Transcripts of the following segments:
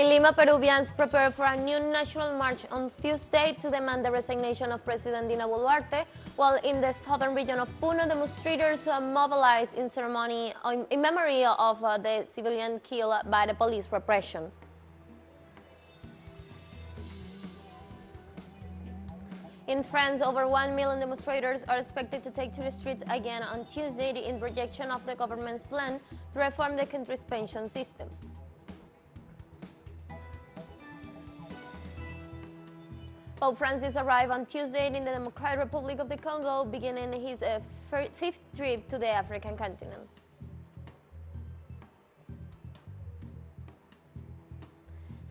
In Lima, Peruvians prepare for a new national march on Tuesday to demand the resignation of President Dina Boluarte, while in the southern region of Puno, demonstrators mobilized in ceremony in memory of the civilian killed by the police repression. In France, over 1 million demonstrators are expected to take to the streets again on Tuesday in rejection of the government's plan to reform the country's pension system. Pope Francis arrived on Tuesday in the Democratic Republic of the Congo, beginning his fifth trip to the African continent.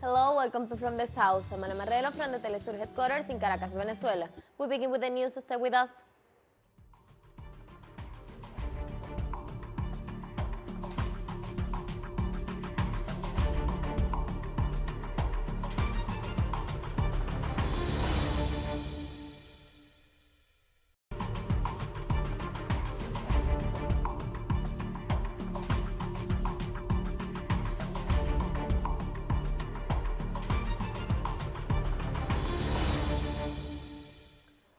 Hello, welcome to From the South. I'm Ana Marrero from the TeleSUR headquarters in Caracas, Venezuela. We begin with the news. Stay with us.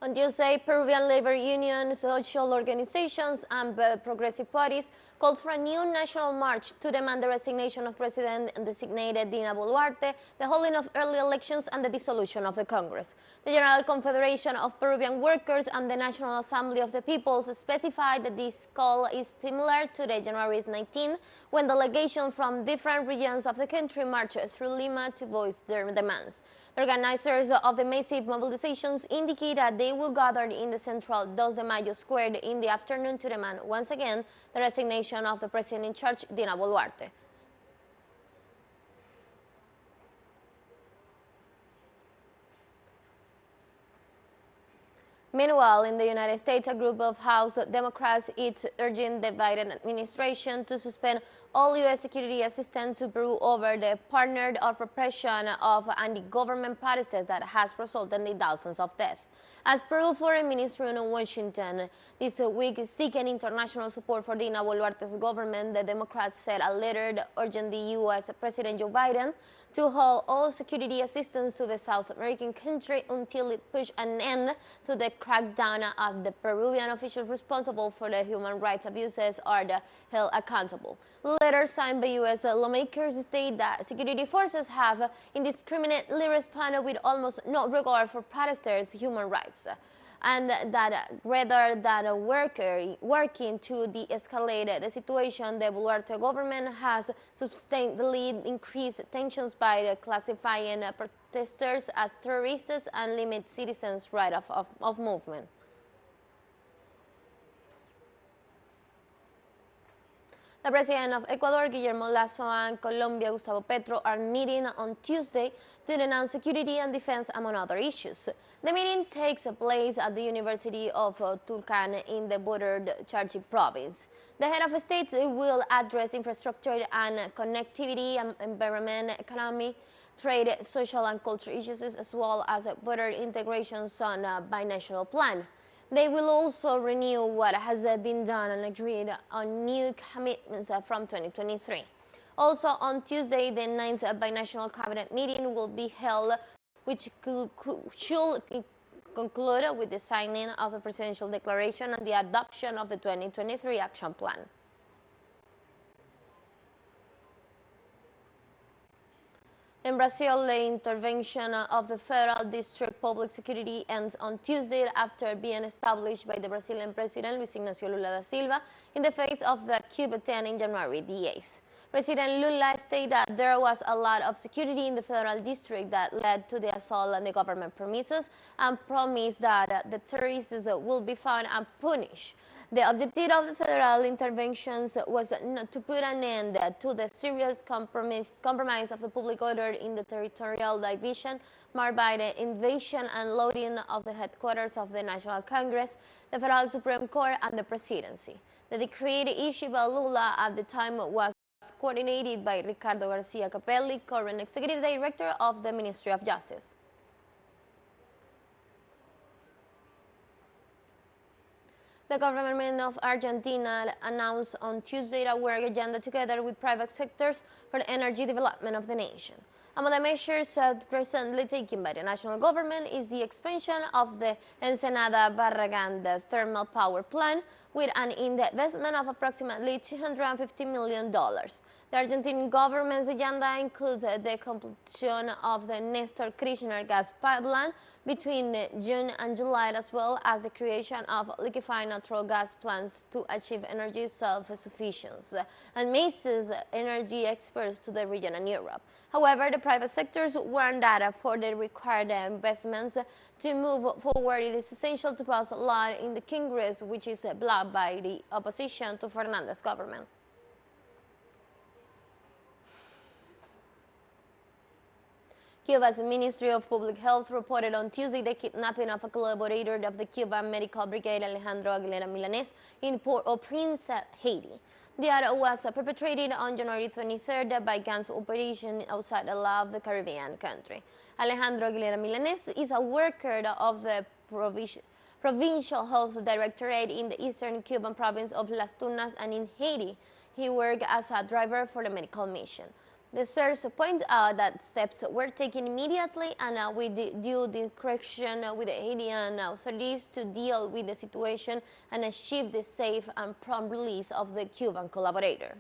On Tuesday, Peruvian labor unions, social organizations, and progressive parties called for a new national march to demand the resignation of President-designated Dina Boluarte, the holding of early elections, and the dissolution of the Congress. The General Confederation of Peruvian Workers and the National Assembly of the Peoples specified that this call is similar to the January 19, when delegations from different regions of the country marched through Lima to voice their demands. The organizers of the massive mobilizations indicate that they will gather in the central 2 de Mayo square in the afternoon to demand once again the resignation of the president in charge, Dina Boluarte. Meanwhile, in the United States, a group of House Democrats is urging the Biden administration to suspend all U.S. security assistance to Peru over the pattern of repression of anti-government protesters that has resulted in thousands of deaths. As Peru Foreign Minister in Washington this week seeking international support for Dina Boluarte's government, the Democrats sent a letter urging the U.S. President Joe Biden to halt all security assistance to the South American country until it pushes an end to the crackdown of the Peruvian officials responsible for the human rights abuses are held accountable. The letter signed by U.S. lawmakers state that security forces have indiscriminately responded with almost no regard for protesters' human rights, and that rather than working to de-escalate the situation, the Boluarte government has substantially increased tensions by classifying protesters as terrorists and limit citizens' right of movement. The President of Ecuador, Guillermo Lasso, and Colombia, Gustavo Petro, are meeting on Tuesday to denounce security and defense, among other issues. The meeting takes place at the University of Tulcan in the bordered Charchi province. The head of states will address infrastructure and connectivity, environment, economy, trade, social and cultural issues, as well as border integrations on a binational plan. They will also renew what has been done and agreed on new commitments from 2023. Also on Tuesday, the 9th binational cabinet meeting will be held, which should conclude with the signing of the presidential declaration and the adoption of the 2023 action plan. In Brazil, the intervention of the Federal District Public Security ends on Tuesday after being established by the Brazilian President Luiz Inácio Lula da Silva in the face of the coup attempt in January the 8th. President Lula stated that there was a lot of security in the Federal District that led to the assault on the government premises and promised that the terrorists will be found and punished. The objective of the federal interventions was to put an end to the serious compromise of the public order in the territorial division marked by the invasion and loading of the headquarters of the National Congress, the Federal Supreme Court, and the presidency. The decree issued by Lula at the time was coordinated by Ricardo Garcia Capelli, current executive director of the Ministry of Justice. The government of Argentina announced on Tuesday a work agenda together with private sectors for the energy development of the nation. Among the measures recently taken by the national government is the expansion of the Ensenada Barragán thermal power plant with an investment of approximately $250 million. The Argentine government's agenda includes the completion of the Nestor Kirchner gas pipeline between June and July, as well as the creation of liquefied natural gas plants to achieve energy self-sufficiency, and messes energy exports to the region and Europe. However, the private sectors warn that for the required investments to move forward, it is essential to pass a law in the Congress, which is blocked by the opposition to Fernandez's government. Cuba's Ministry of Public Health reported on Tuesday the kidnapping of a collaborator of the Cuban Medical Brigade, Alejandro Aguilera Milanes, in Port-au-Prince, Haiti. The act was perpetrated on January 23rd by gangs operation outside the law of the Caribbean country. Alejandro Aguilera Milanes is a worker of the Provincial Health Directorate in the eastern Cuban province of Las Tunas, and in Haiti, he worked as a driver for the medical mission. The source points out that steps were taken immediately and with due discretion with the Haitian authorities to deal with the situation and achieve the safe and prompt release of the Cuban collaborator.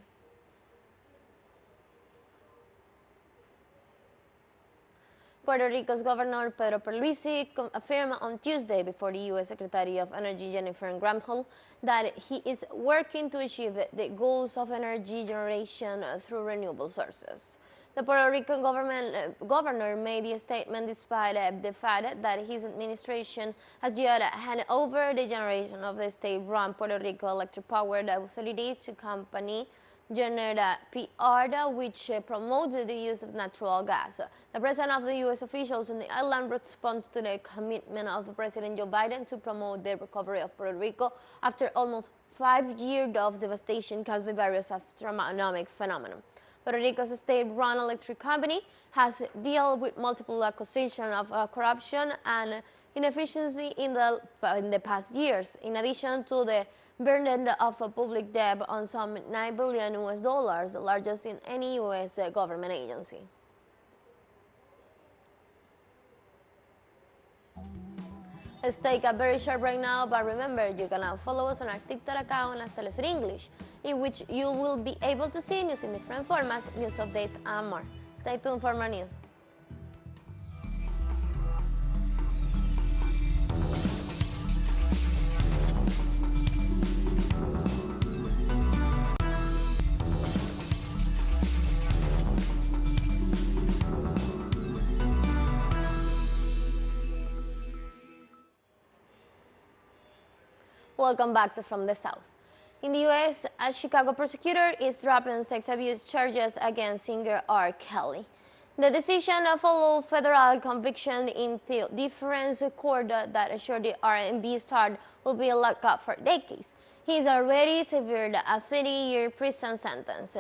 Puerto Rico's Governor Pedro Pierluisi affirmed on Tuesday before the U.S. Secretary of Energy Jennifer Granholm that he is working to achieve the goals of energy generation through renewable sources. The Puerto Rican governor made the statement despite the fact that his administration has yet handed over the generation of the state-run Puerto Rico Electric Power Authority to company Genera PR, which promotes the use of natural gas. The presence of the U.S. officials on the island responds to the commitment of President Joe Biden to promote the recovery of Puerto Rico after almost 5 years of devastation caused by various astronomical phenomena. Puerto Rico's state-run electric company has dealt with multiple accusations of corruption and inefficiency in the past years, in addition to the burden of a public debt on some $9 billion, the largest in any U.S. government agency. Let's take a very short break now, but remember, you can now follow us on our TikTok account as TeleSUR English, in which you will be able to see news in different formats, news updates, and more. Stay tuned for more news. Welcome back to From the South. In the U.S., a Chicago prosecutor is dropping sex abuse charges against singer R. Kelly. The decision followed federal conviction in the difference court that assured the R&B star will be locked up for decades. He is already served a 30-year prison sentence.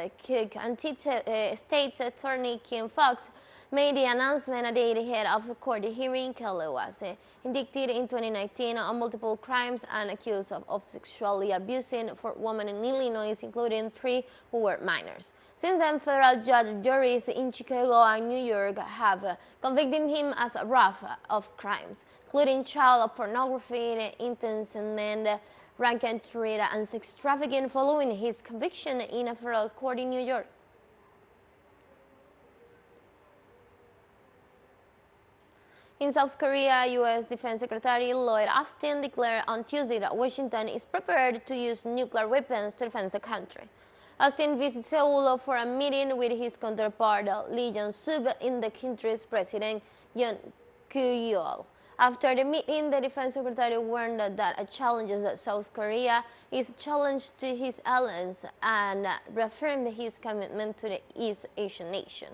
State's Attorney Kim Foxx made the announcement a day ahead of the court hearing. Kelly was indicted in 2019 on multiple crimes and accused of sexually abusing 4 women in Illinois, including 3 who were minors. Since then, federal juries in Chicago and New York have convicted him as a raft of crimes, including child pornography, indecent racketeering, and sex trafficking, following his conviction in a federal court in New York. In South Korea, U.S. Defense Secretary Lloyd Austin declared on Tuesday that Washington is prepared to use nuclear weapons to defend the country. Austin visits Seoul for a meeting with his counterpart Lee Jong-suk and the country's president Yoon Kyu-yeol. After the meeting, the defense secretary warned that a challenge that South Korea is a challenge to his allies and reaffirmed his commitment to the East Asian nation.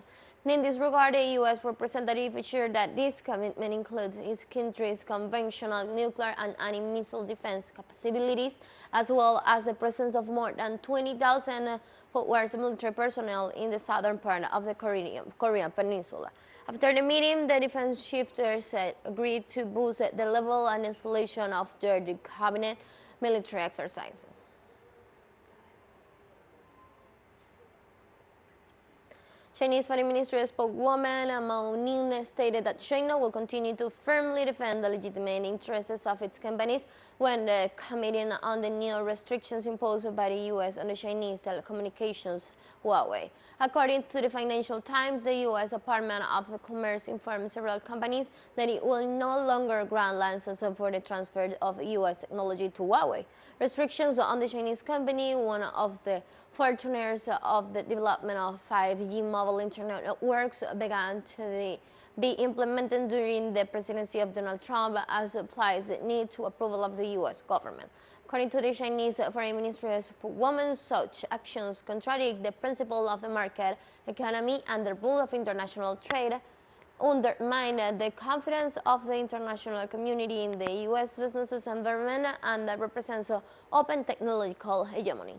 In this regard, the U.S. representative assured that this commitment includes his country's conventional nuclear and anti-missile defense capabilities, as well as the presence of more than 20,000 forward military personnel in the southern part of the Korean Peninsula. After the meeting, the defense shifters agreed to boost the level and escalation of their cabinet military exercises. Chinese Foreign Ministry spokeswoman Mao Ning stated that China will continue to firmly defend the legitimate interests of its companies when commenting on the new restrictions imposed by the U.S. on the Chinese telecommunications Huawei. According to the Financial Times, the U.S. Department of Commerce informed several companies that it will no longer grant licenses for the transfer of U.S. technology to Huawei. Restrictions on the Chinese company, one of the forerunners of the development of 5G mobile internet networks, began to be implemented during the presidency of Donald Trump as supplies need to approval of the U.S. government. According to the Chinese Foreign Ministry spokeswoman, such actions contradict the principle of the market economy and the rule of international trade, undermine the confidence of the international community in the U.S. business environment, and that represents open technological hegemony.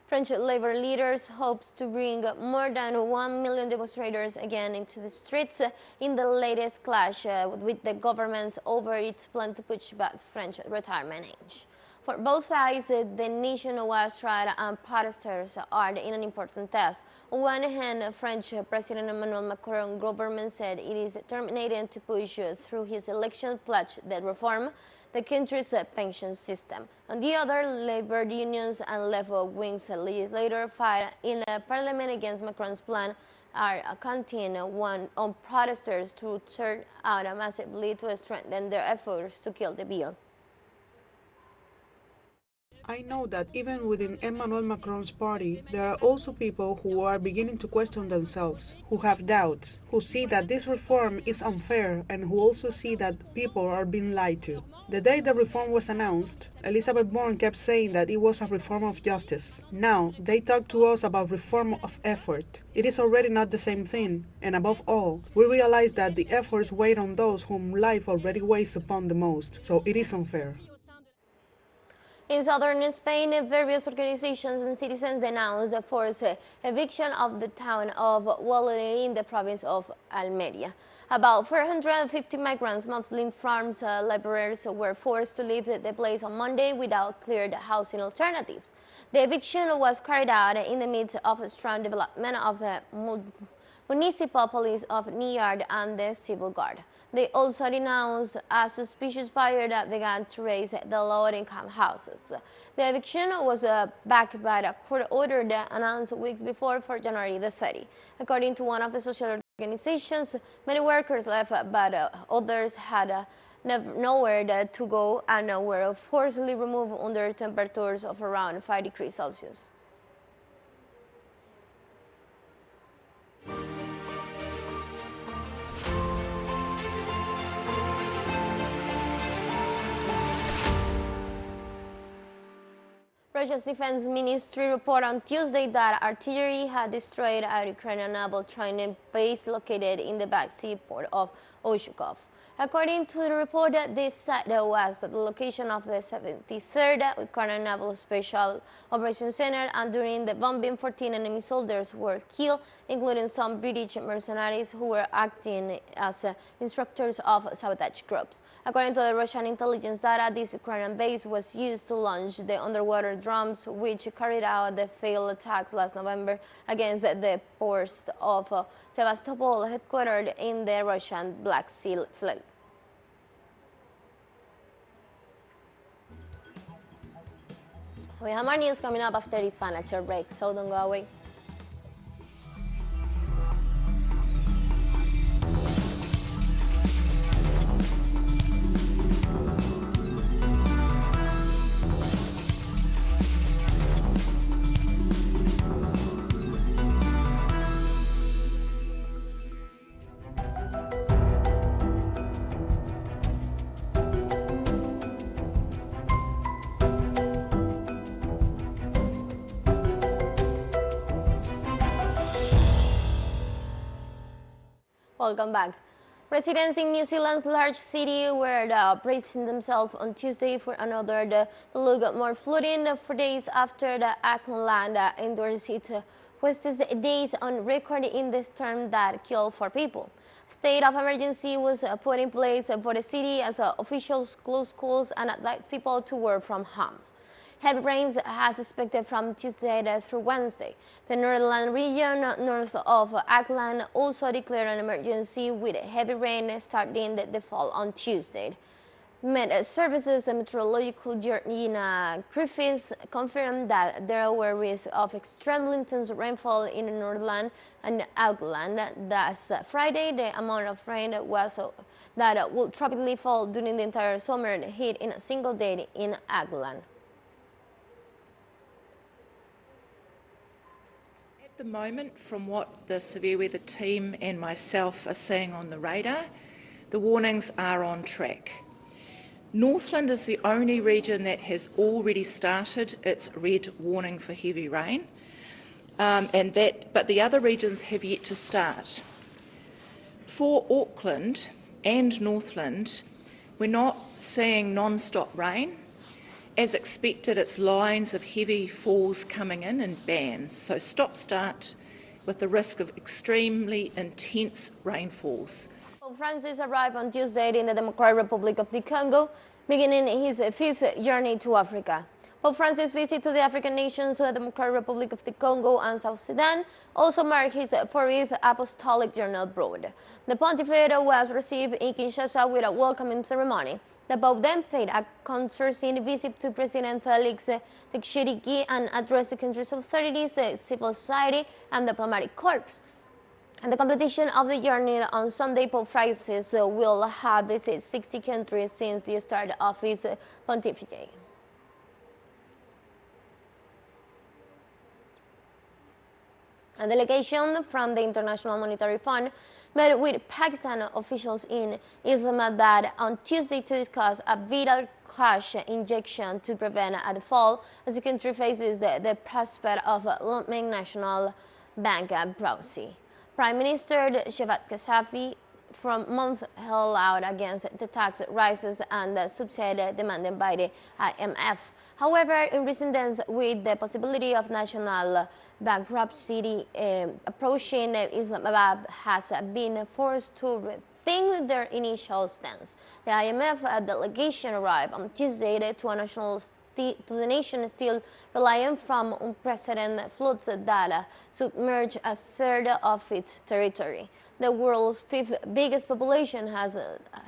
French labor leaders hopes to bring more than 1 million demonstrators again into the streets in the latest clash with the government over its plan to push back French retirement age. For both sides, the nation was tried and protesters are in an important test. On one hand, French President Emmanuel Macron's government said it is determined to push through his election pledge that reform the country's pension system. On the other, labor unions and left-wing legislators fight in parliament against Macron's plan are counting on protesters to turn out massively to strengthen their efforts to kill the bill. I know that even within Emmanuel Macron's party, there are also people who are beginning to question themselves, who have doubts, who see that this reform is unfair, and who also see that people are being lied to. The day the reform was announced, Elizabeth Borne kept saying that it was a reform of justice. Now, they talk to us about reform of effort. It is already not the same thing, and above all, we realize that the efforts weigh on those whom life already weighs upon the most, so it is unfair. In southern Spain, various organizations and citizens denounced the forced eviction of the town of Walladolid in the province of Almería. About 450 migrants, mostly farms laborers, were forced to leave the place on Monday without cleared housing alternatives. The eviction was carried out in the midst of a strong development of the municipal police of Niyard and the civil guard. They also denounced a suspicious fire that began to raise the low-income houses. The eviction was backed by a court order that announced weeks before for January the 30th. According to one of the social organizations, many workers left, but others had nowhere to go and were forcibly removed under temperatures of around 5 degrees Celsius. Russia's defense ministry reported on Tuesday that artillery had destroyed a Ukrainian naval training base located in the Black Sea port of Oshukov. According to the report, this site was at the location of the 73rd Ukrainian Naval Special Operations Center, and during the bombing, 14 enemy soldiers were killed, including some British mercenaries who were acting as instructors of sabotage groups. According to the Russian intelligence data, this Ukrainian base was used to launch the underwater drones which carried out the failed attacks last November against the ports of Sevastopol, headquartered in the Russian Black Sea Fleet. We have more news coming up after this financial break, so don't go away. Welcome back. Residents in New Zealand's large city were bracing themselves on Tuesday for another to look more flooding for days after the Auckland endured its hottest days on record in the storm that killed 4 people. State of emergency was put in place for the city as officials closed schools and advised people to work from home. Heavy rains as expected from Tuesday through Wednesday. The Northern region north of Auckland also declared an emergency with heavy rain starting the fall on Tuesday. Met Services meteorological Dina Griffiths confirmed that there were risks of extremely intense rainfall in Northland and Auckland. Thus, Friday, the amount of rain was that would typically fall during the entire summer hit in a single day in Auckland. At the moment, from what the severe weather team and myself are seeing on the radar, the warnings are on track. Northland is the only region that has already started its red warning for heavy rain, but the other regions have yet to start. For Auckland and Northland, we're not seeing non-stop rain. As expected, it's lines of heavy falls coming in bands, so stop-start with the risk of extremely intense rainfalls. Pope Francis arrived on Tuesday in the Democratic Republic of the Congo, beginning his fifth journey to Africa. Pope Francis' visit to the African nations, the Democratic Republic of the Congo and South Sudan, also marked his 40th apostolic journey abroad. The pontificate was received in Kinshasa with a welcoming ceremony. The Pope then paid a courtesy visit to President Felix Tshisekedi and addressed the country's authorities, civil society, and diplomatic corps. At the completion of the journey on Sunday, Pope Francis will have visited 60 countries since the start of his pontificate. A delegation from the International Monetary Fund met with Pakistan officials in Islamabad on Tuesday to discuss a vital cash injection to prevent a default as the country faces the prospect of looming national bankruptcy. Prime Minister Shehbaz Kashafi from months held out against the tax rises and the subsidy demanded by the IMF. However, in recent days, with the possibility of national bankruptcy approaching, Islamabad has been forced to rethink their initial stance. The IMF delegation arrived on Tuesday to the nation still reliant from unprecedented floods that submerged a third of its territory. The world's fifth biggest population has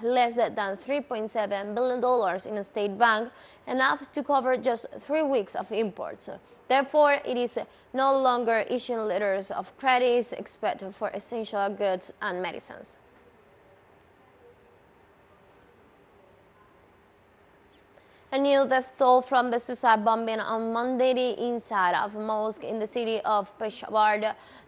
less than $3.7 billion in a state bank, enough to cover just 3 weeks of imports. Therefore, it is no longer issuing letters of credit except for essential goods and medicines. A new death toll from the suicide bombing on Monday inside of a mosque in the city of Peshawar,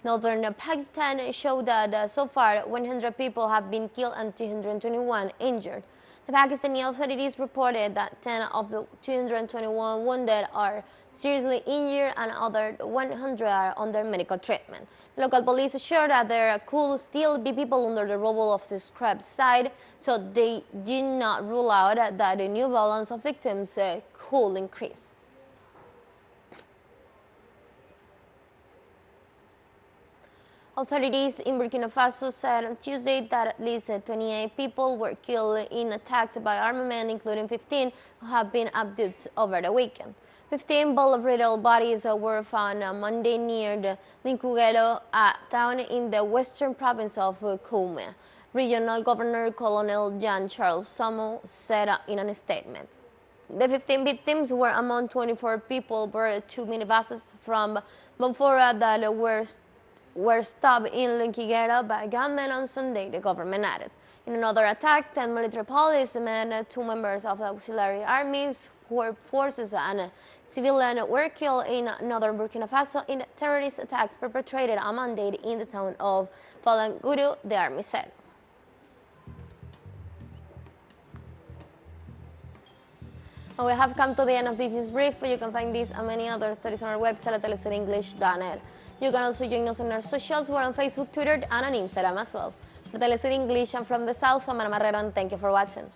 northern Pakistan, showed that so far 100 people have been killed and 221 injured. The Pakistani authorities reported that 10 of the 221 wounded are seriously injured and other 100 are under medical treatment. The local police assured that there could still be people under the rubble of the scrap site, so they did not rule out that the new balance of victims could increase. Authorities in Burkina Faso said on Tuesday that at least 28 people were killed in attacks by armed men, including 15 who have been abducted over the weekend. 15 bullet bodies were found on Monday near the Linkugelo, a town in the western province of Koume. Regional Governor Colonel Jean-Charles Samo said in a statement. The 15 victims were among 24 people aboard 2 minibuses from Bonfora that were stopped in Linkugelo by gunmen on Sunday, the government added. In another attack, 10 military policemen, 2 members of the auxiliary armies, forces and civilians were killed in northern Burkina Faso in terrorist attacks perpetrated on Monday in the town of Falanguru, the army said. And we have come to the end of this brief, but you can find this and many other stories on our website at telesurenglish.net. You can also join us on our socials. We're on Facebook, Twitter, and on Instagram as well. For TeleSUR English, I'm from the South, I'm Ana Marrero, and thank you for watching.